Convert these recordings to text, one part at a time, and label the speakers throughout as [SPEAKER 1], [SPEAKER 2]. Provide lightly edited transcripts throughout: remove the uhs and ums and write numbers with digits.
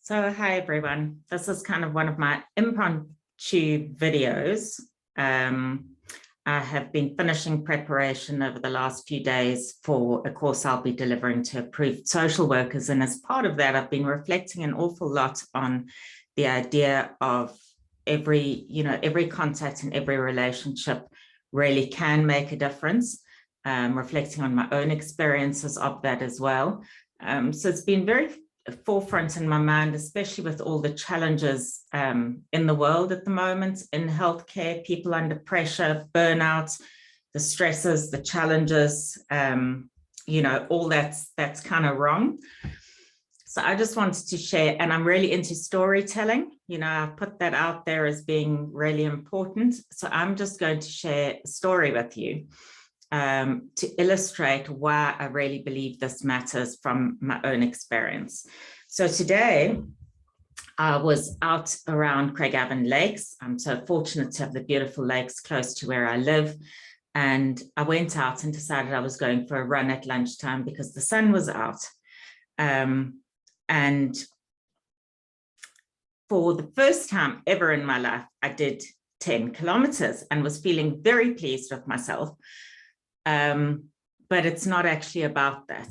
[SPEAKER 1] So hi everyone, this is kind of one of my impromptu videos. I have been finishing preparation over the last few days for a course I'll be delivering to approved social workers, and as part of that I've been reflecting an awful lot on the idea of every contact and every relationship really can make a difference, reflecting on my own experiences of that as well. So it's been very forefront in my mind, especially with all the challenges in the world at the moment, in healthcare, people under pressure, burnout, the stresses, the challenges, all that's kind of wrong. So I just wanted to share, and I'm really into storytelling. I put that out there as being really important. So I'm just going to share a story with you to illustrate why I really believe this matters from my own experience. So today I was out around Craigavon Lakes. I'm so fortunate to have the beautiful lakes close to where I live. And I went out and decided I was going for a run at lunchtime because the sun was out. And for the first time ever in my life, I did 10 kilometers and was feeling very pleased with myself. But it's not actually about that.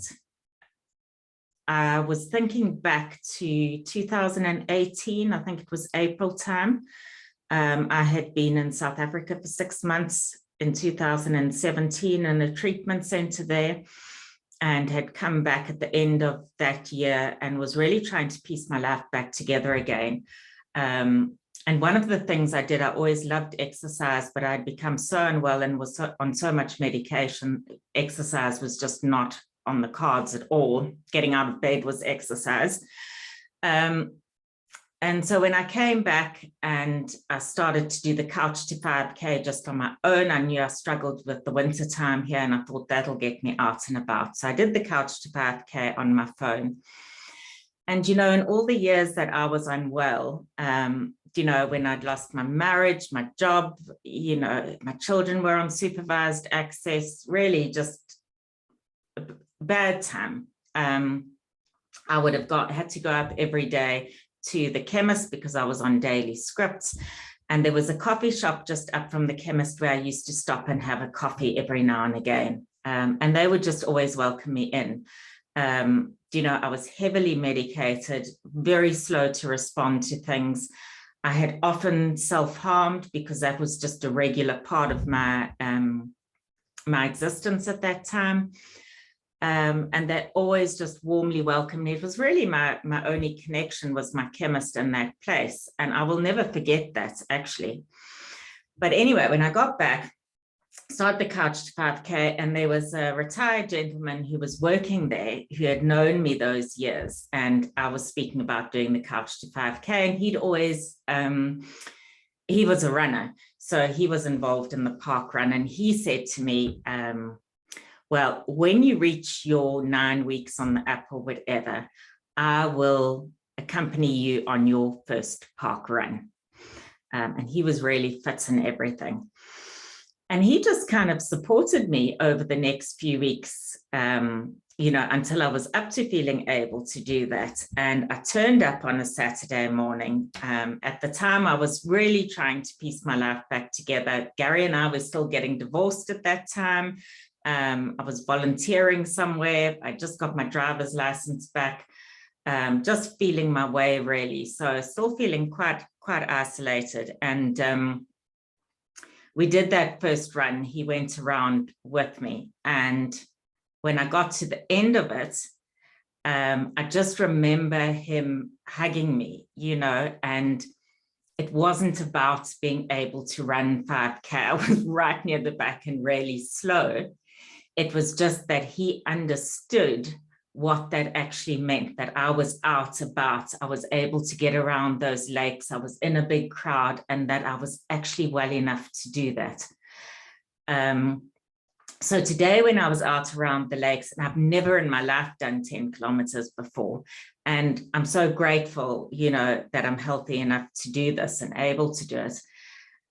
[SPEAKER 1] I was thinking back to 2018, I think it was April time. I had been in South Africa for 6 months in 2017 in a treatment center there, and had come back at the end of that year and was really trying to piece my life back together again. And one of the things I did, I always loved exercise, but I'd become so unwell and was on so much medication. Exercise was just not on the cards at all. Getting out of bed was exercise. And so when I came back and I started to do the Couch to 5K just on my own, I knew I struggled with the winter time here, and I thought that'll get me out and about. So I did the Couch to 5K on my phone. And, in all the years that I was unwell, when I'd lost my marriage, my job, my children were on supervised access, really just a bad time. I would have had to go up every day to the chemist because I was on daily scripts. And there was a coffee shop just up from the chemist where I used to stop and have a coffee every now and again. And they would just always welcome me in. I was heavily medicated, very slow to respond to things. I had often self-harmed because that was just a regular part of my existence at that time. And they always just warmly welcomed me. It was really my only connection was my chemist in that place. And I will never forget that, actually. But anyway, when I got back, started the Couch to 5K, and there was a retired gentleman who was working there who had known me those years. And I was speaking about doing the Couch to 5K, and he'd always, he was a runner. So he was involved in the park run. And he said to me, well, when you reach your 9 weeks on the app or whatever, I will accompany you on your first park run. And he was really fit and everything. And he just kind of supported me over the next few weeks, until I was up to feeling able to do that. And I turned up on a Saturday morning. At the time, I was really trying to piece my life back together. Gary and I were still getting divorced at that time. I was volunteering somewhere. I just got my driver's license back, just feeling my way, really. So still feeling quite isolated. And we did that first run. He went around with me. And when I got to the end of it, I just remember him hugging me, and it wasn't about being able to run 5K. I was right near the back and really slow. It was just that he understood what that actually meant, that I was out about, I was able to get around those lakes, I was in a big crowd, and that I was actually well enough to do that. So today when I was out around the lakes, and I've never in my life done 10 kilometers before, and I'm so grateful, that I'm healthy enough to do this and able to do it.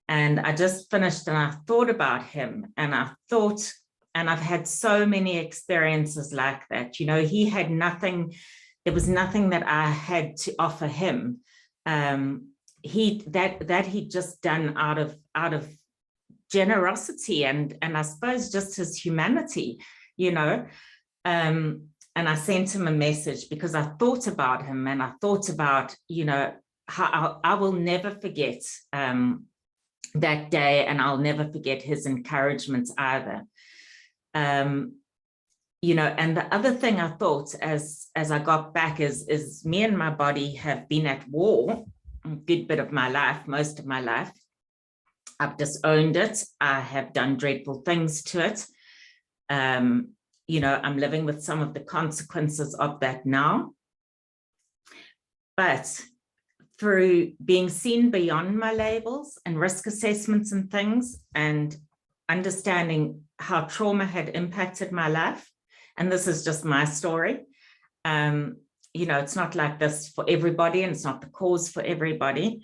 [SPEAKER 1] And I just finished and I thought about him, and I thought, and I've had so many experiences like that. He had nothing there was nothing that I had to offer him. He'd just done out of generosity and I suppose just his humanity, you know. And I sent him a message because I thought about him, and I thought about, you know, how I will never forget that day, and I'll never forget his encouragement either. You know, and the other thing I thought as I got back is me and my body have been at war a good bit of my life, most of my life. I've disowned it. I have done dreadful things to it. You know, I'm living with some of the consequences of that now. But through being seen beyond my labels and risk assessments and things, and understanding how trauma had impacted my life, and this is just my story, you know, it's not like this for everybody, and it's not the cause for everybody,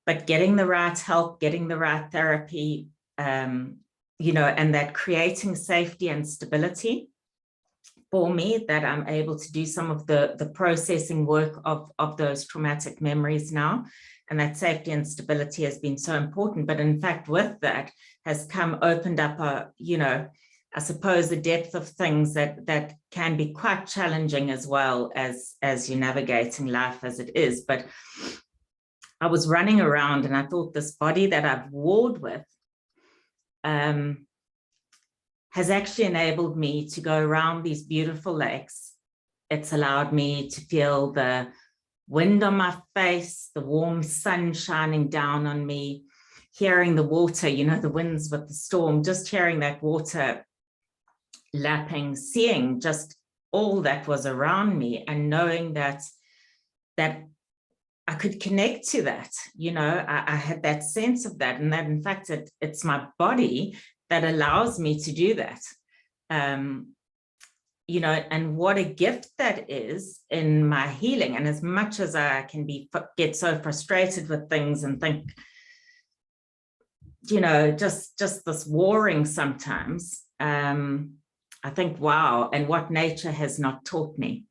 [SPEAKER 1] but getting the right help, getting the right therapy, you know, and that creating safety and stability for me, that I'm able to do some of the processing work of those traumatic memories now. And that safety and stability has been so important. But in fact, with that has opened up a, you know, I suppose the depth of things that can be quite challenging as well as you're navigating life as it is. But I was running around and I thought, this body that I've warred with has actually enabled me to go around these beautiful lakes. It's allowed me to feel the wind on my face, the warm sun shining down on me, hearing the water, you know, the winds with the storm, just hearing that water lapping, seeing just all that was around me, and knowing that I could connect to that, you know, I had that sense of that, and that in fact it's my body that allows me to do that. You know, and what a gift that is in my healing. And as much as I can get so frustrated with things and think, you know, just this warring sometimes, I think, wow, and what nature has not taught me.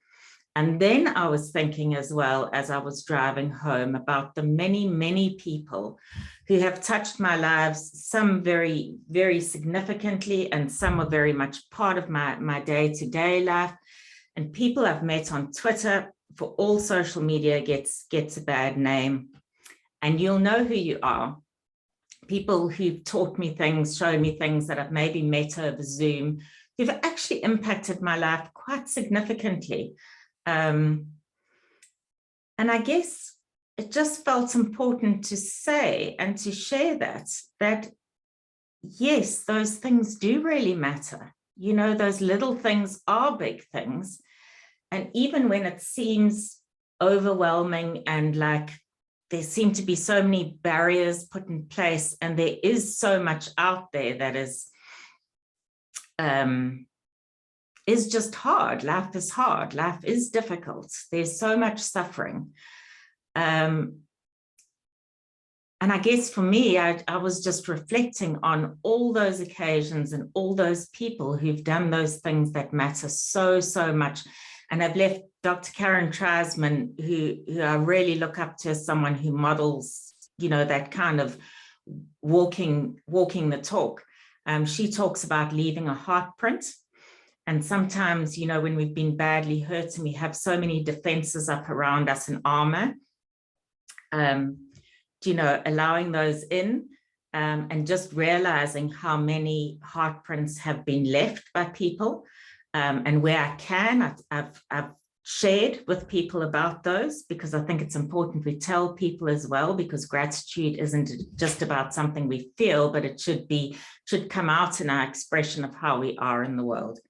[SPEAKER 1] And then I was thinking as well, as I was driving home, about the many, many people who have touched my lives, some very, very significantly, and some are very much part of my day-to-day life. And people I've met on Twitter, for all social media gets a bad name. And you'll know who you are. People who've taught me things, shown me things that I've maybe met over Zoom, who've actually impacted my life quite significantly. And I guess it just felt important to say and to share that yes, those things do really matter. You know, those little things are big things. And even when it seems overwhelming and like there seem to be so many barriers put in place, and there is so much out there that is just hard. Life is hard. Life is difficult. There's so much suffering. And I guess for me, I was just reflecting on all those occasions and all those people who've done those things that matter so, so much. And I've left Dr. Karen Treisman, who I really look up to as someone who models, you know, that kind of walking the talk. She talks about leaving a heartprint. And sometimes, you know, when we've been badly hurt and we have so many defenses up around us and armor, you know, allowing those in and just realizing how many heartprints have been left by people, and where I can, I've shared with people about those, because I think it's important we tell people as well, because gratitude isn't just about something we feel, but it should come out in our expression of how we are in the world.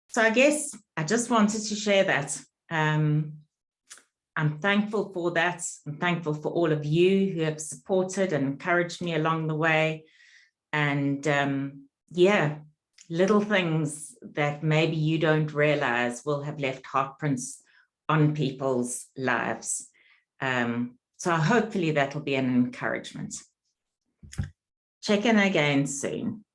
[SPEAKER 1] So I guess I just wanted to share that. I'm thankful for that. I'm thankful for all of you who have supported and encouraged me along the way. And yeah, little things that maybe you don't realize will have left heartprints on people's lives. So hopefully that'll be an encouragement. Check in again soon.